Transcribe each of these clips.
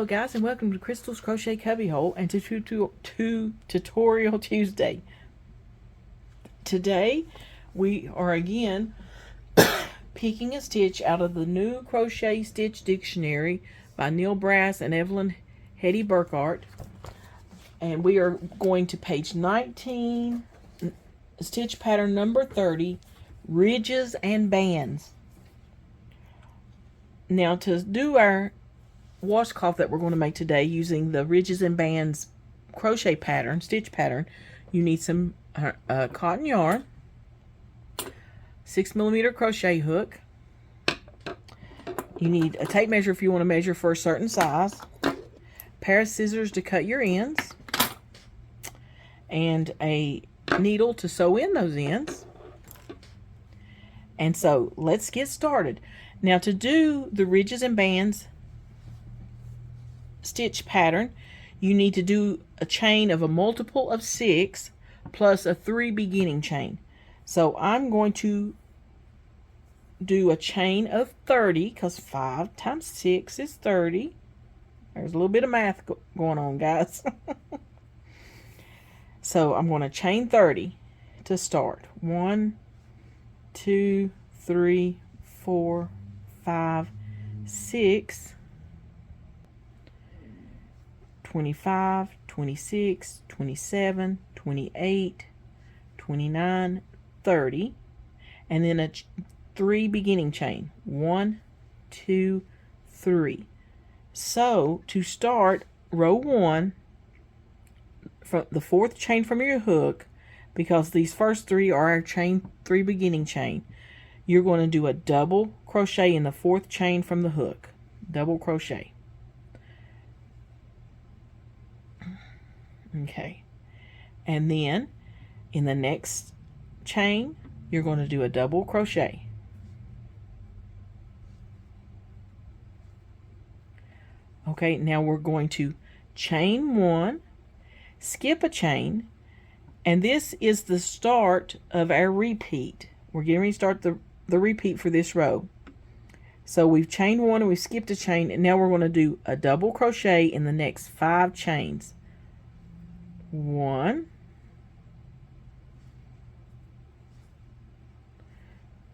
Hello guys, and welcome to Crystal's Crochet Cubbyhole and to Tutorial Tuesday. Today we are again picking a stitch out of the new Crochet Stitch Dictionary by Neil Brass and Evelyn Hetty Burkhart. And we are going to page 19, stitch pattern number 30, Ridges and Bands. Now to do our washcloth that we're going to make today using the Ridges and Bands crochet pattern, stitch pattern, you need some cotton yarn, 6mm crochet hook. You need a tape measure if you want to measure for a certain size, pair of scissors to cut your ends, and a needle to sew in those ends. And so let's get started. Now to do the Ridges and Bands stitch pattern, you need to do a chain of a multiple of 6 plus a 3 beginning chain. So I'm going to do a chain of 30 because 5 times 6 is 30. There's a little bit of math going on, guys. So I'm going to chain 30 to start. 1, 2, 3, 4, 5, 6, 25, 26, 27, 28, 29, 30, and then a 3 beginning chain. 1, 2, 3. So to start row 1, from the 4th chain from your hook, because these first 3 are our chain 3 beginning chain, you're going to do a double crochet in the 4th chain from the hook. Double crochet. Okay, and then in the next chain you're going to do a double crochet. Okay, now we're going to chain 1, skip a chain, and this is the start of our repeat. We're getting ready to start the repeat for this row. So we've chained 1 and we've skipped a chain, and now we're going to do a double crochet in the next 5 chains. 1,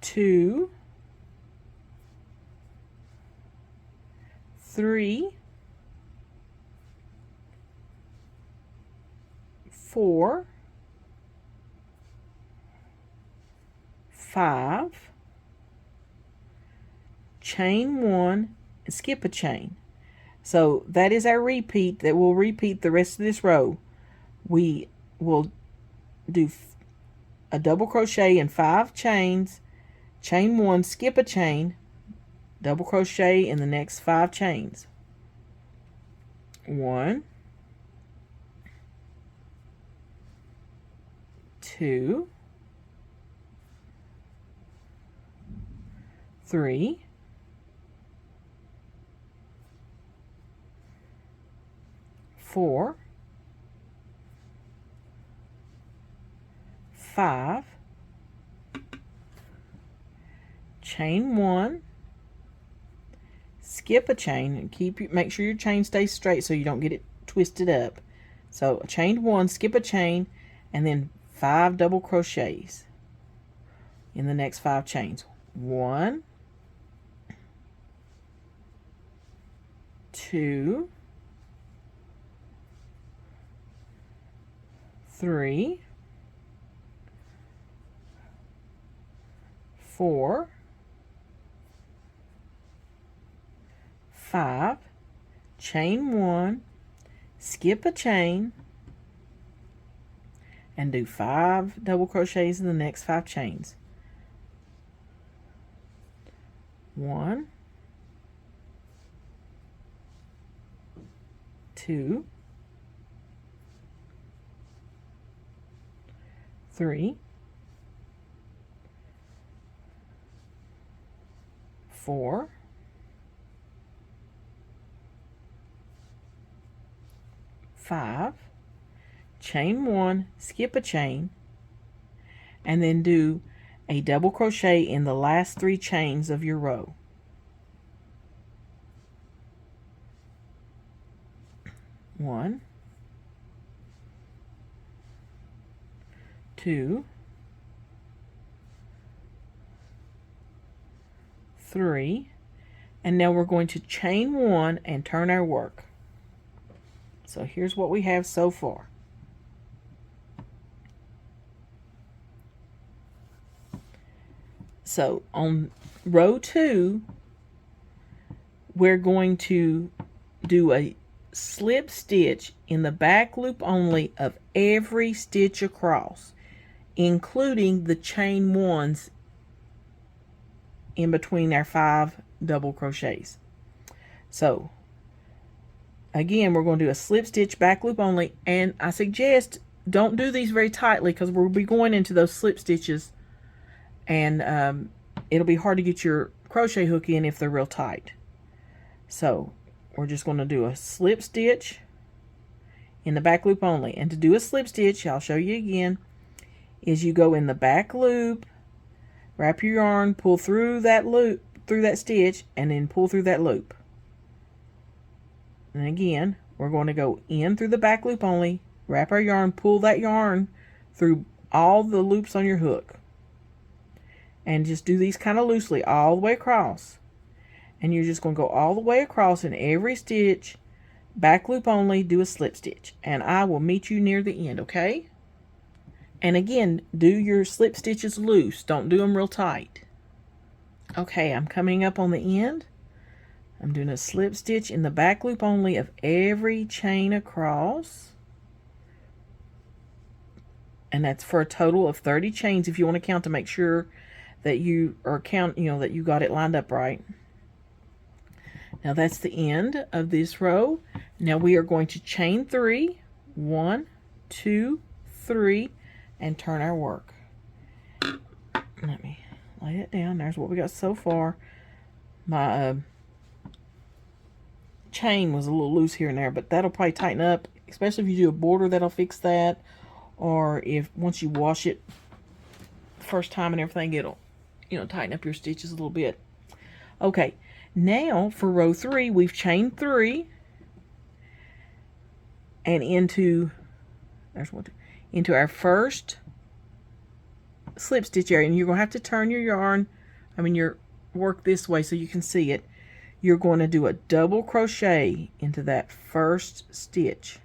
2, 3, 4, 5, chain 1, and skip a chain. So that is our repeat that will repeat the rest of this row. We will do a double crochet in 5 chains, chain 1, skip a chain, double crochet in the next 5 chains. 1, 2, 3, 4, 5, chain 1, skip a chain, and make sure your chain stays straight so you don't get it twisted up. So chain 1, skip a chain, and then 5 double crochets in the next 5 chains. 1, 2, 3, 4, 5, chain 1, skip a chain, and do 5 double crochets in the next 5 chains. 1, 2, 3, 4, 5, chain 1, skip a chain, and then do a double crochet in the last 3 chains of your row. 1, 2, 3, and now we're going to chain 1 and turn our work. So here's what we have so far. So on row 2, we're going to do a slip stitch in the back loop only of every stitch across, including the chain 1s in between our 5 double crochets. So again, we're going to do a slip stitch back loop only, and I suggest don't do these very tightly because we'll be going into those slip stitches, and it'll be hard to get your crochet hook in if they're real tight. So we're just going to do a slip stitch in the back loop only. And to do a slip stitch, I'll show you again, is you go in the back loop, wrap your yarn, pull through that loop, through that stitch, and then pull through that loop. And again, we're going to go in through the back loop only, wrap our yarn, pull that yarn through all the loops on your hook. And just do these kind of loosely all the way across. And you're just going to go all the way across in every stitch, back loop only, do a slip stitch. And I will meet you near the end, okay? And again, do your slip stitches loose. Don't do them real tight. Okay, I'm coming up on the end. I'm doing a slip stitch in the back loop only of every chain across. And that's for a total of 30 chains if you want to count to make sure that you are that you got it lined up right. Now that's the end of this row. Now we are going to chain 3, 1, 2, 3, and turn our work. Let me lay it down. There's what we got so far. My chain was a little loose here and there, but that'll probably tighten up, especially if you do a border, that'll fix that. Or if once you wash it first time and everything, it'll tighten up your stitches a little bit. Okay, now for row 3, we've chained 3 and into our first slip stitch area, and you're going to have to turn your yarn, your work this way so you can see it. You're going to do a double crochet into that first stitch.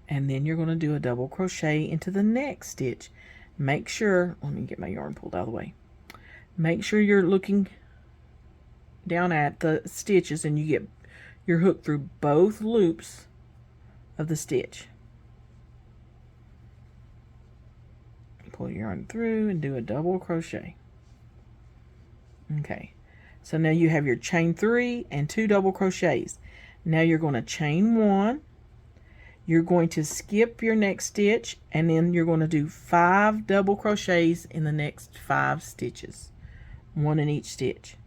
And then you're going to do a double crochet into the next stitch. Make sure, let me get my yarn pulled out of the way. Make sure you're looking down at the stitches and you get your hook through both loops of the stitch. Pull your yarn through and do a double crochet. Okay, so now you have your chain 3 and 2 double crochets. Now you're going to chain 1. You're going to skip your next stitch, and then you're going to do 5 double crochets in the next 5 stitches, 1 in each stitch.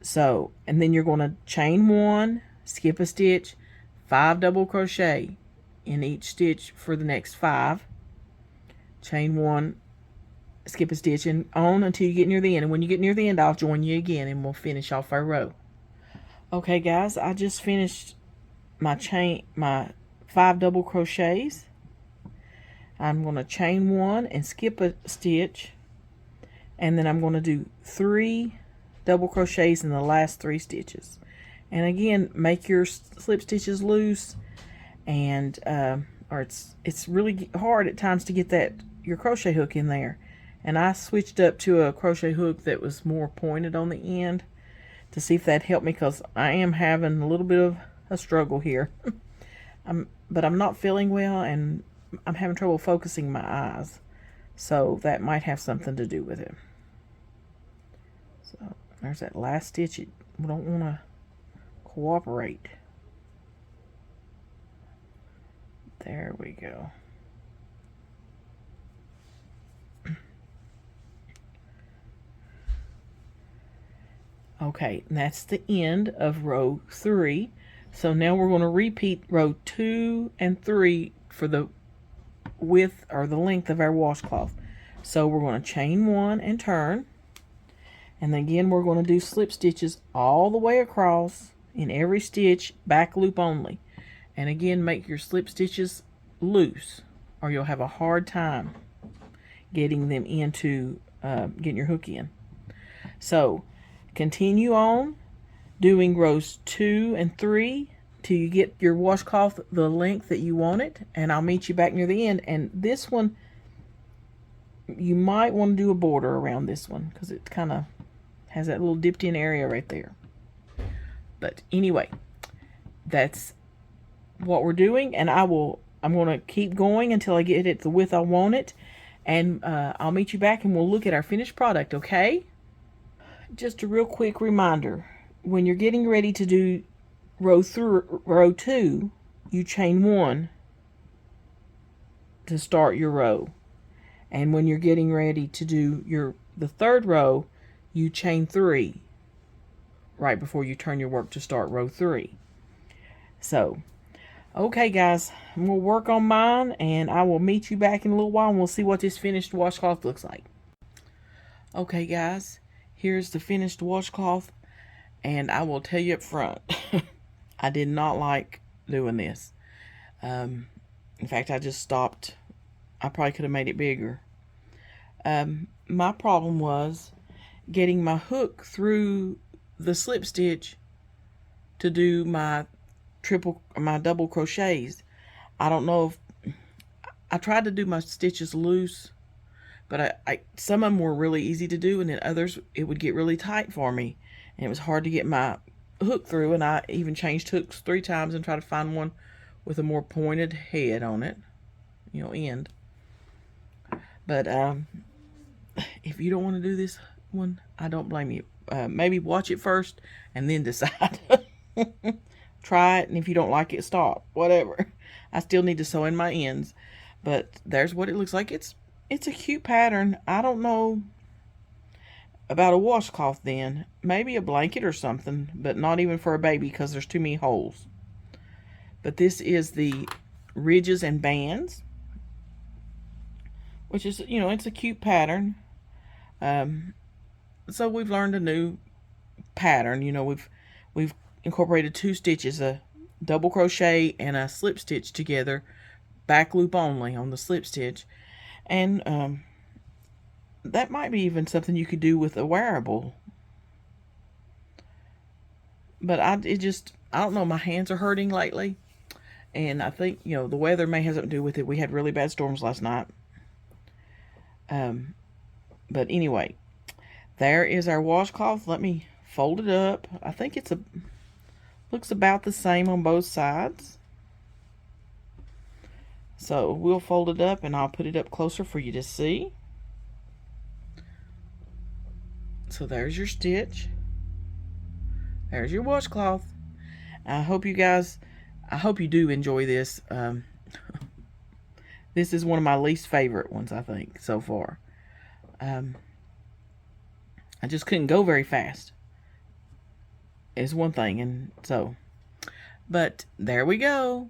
So, and then you're going to chain 1, skip a stitch, 5 double crochet in each stitch for the next 5, chain 1, skip a stitch, and on until you get near the end. And when you get near the end, I'll join you again and we'll finish off our row. Okay guys, I just finished my 5 double crochets. I'm going to chain 1 and skip a stitch, and then I'm going to do 3 double crochets in the last 3 stitches. And again, make your slip stitches loose, and or it's really hard at times to get your crochet hook in there. And I switched up to a crochet hook that was more pointed on the end to see if that helped me, because I am having a little bit of a struggle here. But I'm not feeling well, and I'm having trouble focusing my eyes, so that might have something to do with it. So there's that last stitch. We don't want to cooperate. There we go. Okay, and that's the end of row 3. So now we're going to repeat row 2 and 3 for the width or the length of our washcloth. So we're going to chain 1 and turn. And then again, we're going to do slip stitches all the way across in every stitch, back loop only. And again, make your slip stitches loose or you'll have a hard time getting them into, getting your hook in. So continue on doing rows 2 and 3 till you get your washcloth the length that you want it, and I'll meet you back near the end. And this one, you might want to do a border around this one because it kind of has that little dipped in area right there. But anyway, that's what we're doing, and I'm going to keep going until I get it the width I want it, and I'll meet you back and we'll look at our finished product, okay? Just a real quick reminder, when you're getting ready to do row 2, you chain 1 to start your row. And when you're getting ready to do the third row, you chain 3 right before you turn your work to start row 3. So, okay guys, I'm going to work on mine and I will meet you back in a little while and we'll see what this finished washcloth looks like. Okay guys, here's the finished washcloth, and I will tell you up front, I did not like doing this. In fact, I just stopped. I probably could have made it bigger. My problem was getting my hook through the slip stitch to do my double crochets. I don't know if I tried to do my stitches loose, but some of them were really easy to do, and then others it would get really tight for me, and it was hard to get my hook through. And I even changed hooks 3 times and tried to find one with a more pointed head on it, end. But if you don't want to do this one, I don't blame you. Maybe watch it first and then decide. Try it, and if you don't like it, stop. Whatever. I still need to sew in my ends, but there's what it looks like. It's a cute pattern. I don't know about a washcloth then. Maybe a blanket or something, but not even for a baby because there's too many holes. But this is the ridges and bands, which is, it's a cute pattern. So we've learned a new pattern. We've incorporated 2 stitches, a double crochet and a slip stitch together, back loop only on the slip stitch. And that might be even something you could do with a wearable. But I don't know, my hands are hurting lately. And I think, the weather may have something to do with it. We had really bad storms last night. But anyway, there is our washcloth. Let me fold it up. I think looks about the same on both sides. So we'll fold it up and I'll put it up closer for you to see. So there's your stitch. There's your washcloth. I hope you do enjoy this. This is one of my least favorite ones, I think, so far. I just couldn't go very fast. Is one thing, and so, but there we go.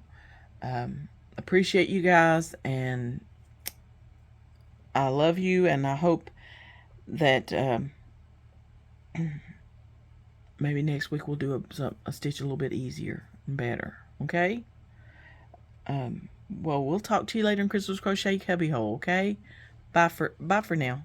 Appreciate you guys, and I love you, and I hope that maybe next week we'll do a stitch a little bit easier and better. Okay. Well, we'll talk to you later in Crystal's Crochet Cubbyhole. Okay. Bye for now.